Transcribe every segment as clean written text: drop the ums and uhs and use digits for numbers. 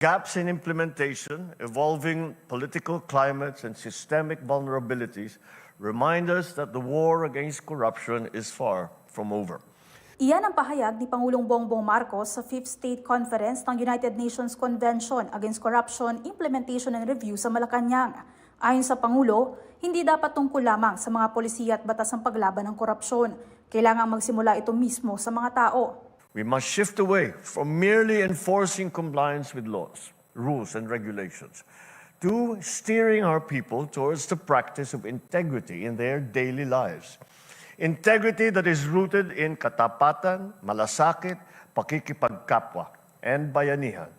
Gaps in implementation, evolving political climates, and systemic vulnerabilities remind us that the war against corruption is far from over. Iyan ang pahayag ni Pangulong Bongbong Marcos sa 5th State Conference ng United Nations Convention Against Corruption, Implementation and Review sa Malacanang. Ayon sa Pangulo, hindi dapat tungkol lamang sa mga polisiya at batas ng paglaban ng korupsyon. Kailangang magsimula ito mismo sa mga tao. We must shift away from merely enforcing compliance with laws, rules, and regulations to steering our people towards the practice of integrity in their daily lives. Integrity that is rooted in katapatan, malasakit, pakikipagkapwa, and bayanihan.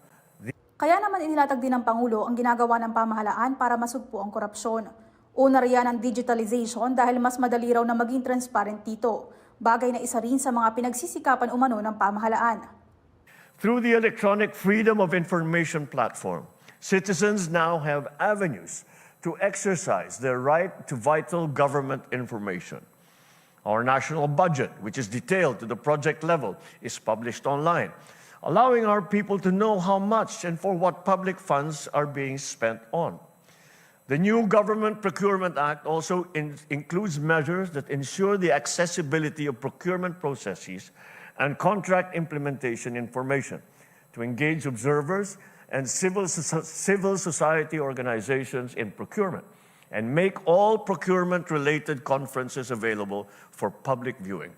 Kaya naman inilatag din ng Pangulo ang ginagawa ng pamahalaan para masugpo ang korupsyon. Una riyan ang digitalization dahil mas madali raw na maging transparent dito. Bagay na isa rin sa mga pinagsisikapan umano ng pamahalaan. Through the Electronic Freedom of Information platform, citizens now have avenues to exercise their right to vital government information. Our national budget, which is detailed to the project level, is published online, allowing our people to know how much and for what public funds are being spent on. The new Government Procurement Act also includes measures that ensure the accessibility of procurement processes and contract implementation information to engage observers and civil society organizations in procurement and make all procurement-related conferences available for public viewing.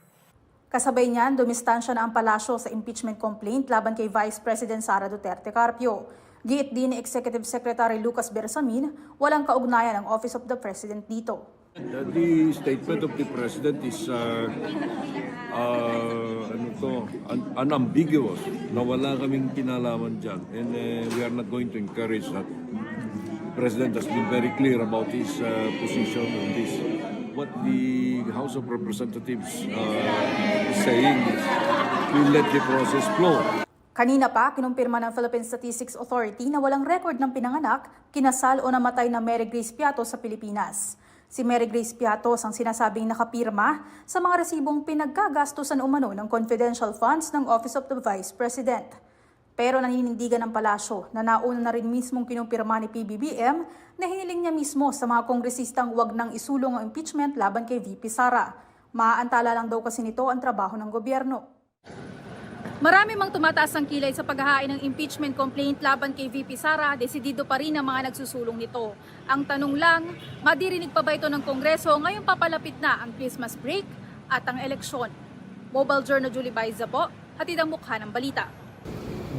Kasabay niyan, dumistansya na ang palasyo sa impeachment complaint laban kay Vice President Sara Duterte Carpio. Giit din ni Executive Secretary Lucas Bersamin, walang kaugnayan ang Office of the President dito. The statement of the President is unambiguous na wala kaming kinalaman dyan. And we are not going to encourage that. The President has been very clear about his position on this. What the House of Representatives is saying is we let the process flow. Kanina pa, kinumpirma ng Philippine Statistics Authority na walang record ng pinanganak, kinasal o namatay na Mary Grace Piatos sa Pilipinas. Si Mary Grace Piatos ang sinasabing nakapirma sa mga resibong pinaggagastusan umano ng confidential funds ng Office of the Vice President. Pero naninindigan ng palasyo na nauna na rin mismong kinumpirma ni PBBM na hiniling niya mismo sa mga kongresistang huwag nang isulong ang impeachment laban kay VP Sara. Maaantala lang daw kasi nito ang trabaho ng gobyerno. Marami mang tumataas ang kilay sa paghahain ng impeachment complaint laban kay VP Sara, desidido pa rin ang mga nagsusulong nito. Ang tanong lang, madirinig pa ba ito ng Kongreso ngayong papalapit na ang Christmas break at ang eleksyon? Mobile Journal Julie Baiza po, hatid ang mukha ng balita.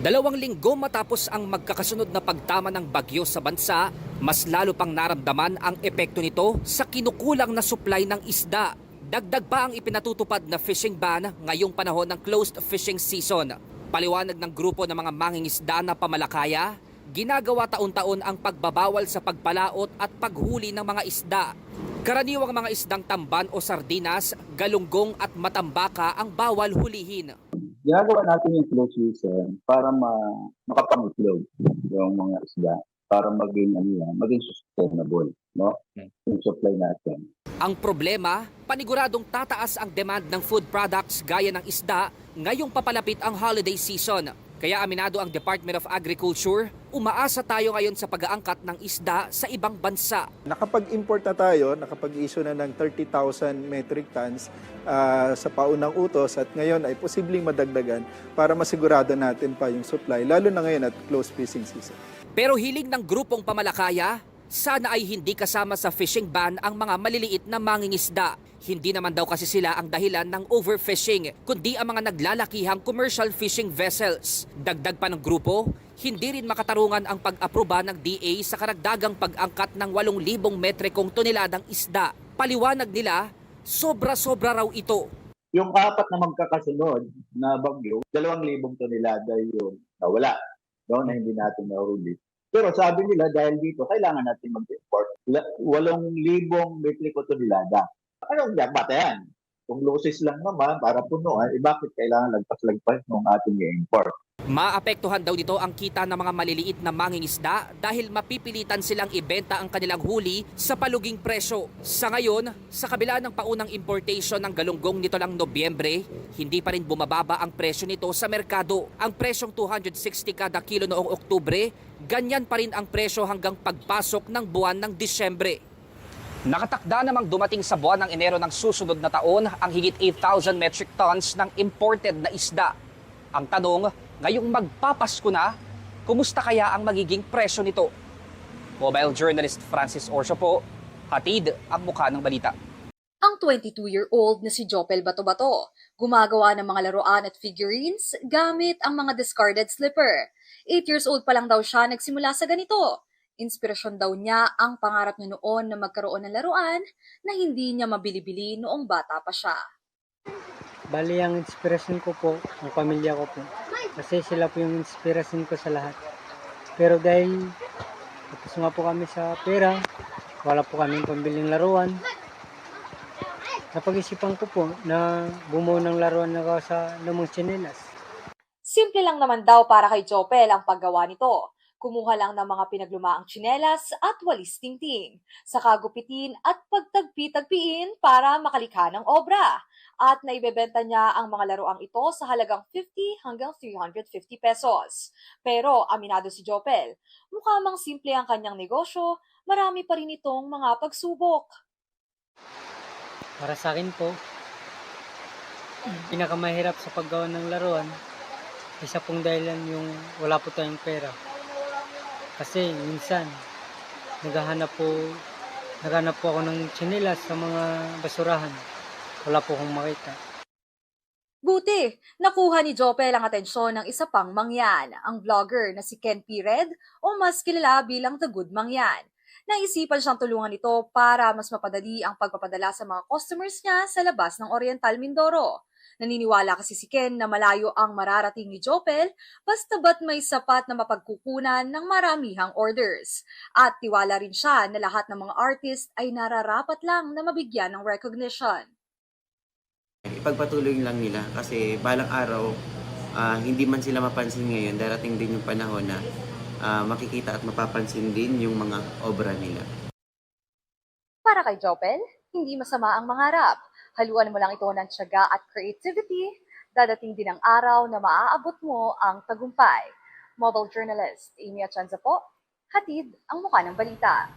2 linggo matapos ang magkakasunod na pagtama ng bagyo sa bansa, mas lalo pang naramdaman ang epekto nito sa kinukulang na supply ng isda. Dagdag pa ang ipinatutupad na fishing ban ngayong panahon ng closed fishing season. Paliwanag ng grupo ng mga mangingisda na pamalakaya, ginagawa taon-taon ang pagbabawal sa pagpalaot at paghuli ng mga isda. Karaniwang mga isdang tamban o sardinas, galunggong at matambaka ang bawal hulihin. Ginagawa natin yung closed season para makapangitlog yung mga isda para maging sustainable, no? Yung supply natin. Ang problema, paniguradong tataas ang demand ng food products gaya ng isda ngayong papalapit ang holiday season. Kaya aminado ang Department of Agriculture, umaasa tayo ngayon sa pag-aangkat ng isda sa ibang bansa. Nakapag-import na tayo, nakapag-issue na ng 30,000 metric tons sa paunang utos at ngayon ay posibleng madagdagan para masigurado natin pa yung supply, lalo na ngayon at close fishing season. Pero hiling ng grupong pamalakaya, sana ay hindi kasama sa fishing ban ang mga maliliit na mangingisda. Hindi naman daw kasi sila ang dahilan ng overfishing, kundi ang mga naglalakihang commercial fishing vessels. Dagdag pa ng grupo, hindi rin makatarungan ang pag-aproba ng DA sa karagdagang pag-angkat ng 8,000 metrikong toneladang isda. Paliwanag nila, sobra-sobra raw ito. Yung apat na magkakasunod na bagyo, 2,000 tonelada yung nawala, no, na hindi natin nahuli. Pero sabi nila dahil dito, kailangan natin mag-import 8,000 metriko tonelada. Anong bata yan? Kung losses lang naman para punuan, bakit kailangan lagpas-lagpas ng ating i-import? Maapektuhan daw nito ang kita ng mga maliliit na mangingisda dahil mapipilitan silang ibenta ang kanilang huli sa paluging presyo. Sa ngayon, sa kabila ng paunang importation ng galunggong nito lang Nobyembre, hindi pa rin bumababa ang presyo nito sa merkado. Ang presyong 260 kada kilo noong Oktubre, ganyan pa rin ang presyo hanggang pagpasok ng buwan ng Disyembre. Nakatakda namang dumating sa buwan ng Enero ng susunod na taon ang higit 8,000 metric tons ng imported na isda. Ang tanong, ngayong magpapasko na, kumusta kaya ang magiging presyo nito? Mobile journalist Francis Orso po, hatid ang mukha ng balita. Ang 22-year-old na si Jopel Bato-Bato, gumagawa ng mga laruan at figurines gamit ang mga discarded slipper. 8 years old pa lang daw siya nagsimula sa ganito. Inspirasyon daw niya ang pangarap niya noon na magkaroon ng laruan na hindi niya mabili-bili noong bata pa siya. Bali, ang inspirasyon ko po, ang pamilya ko po. Kasi sila po yung inspirasyon ko sa lahat. Pero dahil tapos nga po kami sa pera, wala po kami pambiling laruan. Napag-isipan ko po na bumuo ng laruan na sa lumang tsinelas. Simple lang naman daw para kay Jopel ang paggawa nito. Kumuha lang ng mga pinaglumaang tsinelas at walis tingting, saka gupitin at pagtagpi-tagpiin para makalikha ng obra. At naibebenta niya ang mga laruang ito sa halagang 50 hanggang 350 pesos. Pero aminado si Jopel, mukha mang simple ang kanyang negosyo, marami pa rin itong mga pagsubok. Para sa akin po, pinakamahirap sa paggawa ng laruan, isa pong dahilan yung wala po tayong pera. Kasi minsan, naghahanap po ako ng tsinelas sa mga basurahan. Wala po akong makita. Buti, nakuha ni Jopel ang atensyon ng isa pang mangyan, ang vlogger na si Ken P. Red o mas kilala bilang The Good Mangyan. Naisipan siyang tulungan ito para mas mapadali ang pagpapadala sa mga customers niya sa labas ng Oriental Mindoro. Naniniwala kasi si Ken na malayo ang mararating ni Jopel basta't may sapat na mapagkukunan ng maramihang orders. At tiwala rin siya na lahat ng mga artist ay nararapat lang na mabigyan ng recognition. Ipagpatuloy lang nila kasi balang araw, hindi man sila mapansin ngayon, darating din yung panahon na makikita at mapapansin din yung mga obra nila. Para kay Jopel, hindi masama ang mangarap. Haluan mo lang ito ng tiyaga at creativity, dadating din ang araw na maaabot mo ang tagumpay. Mobile journalist Amy Atienza po, hatid ang mukha ng balita.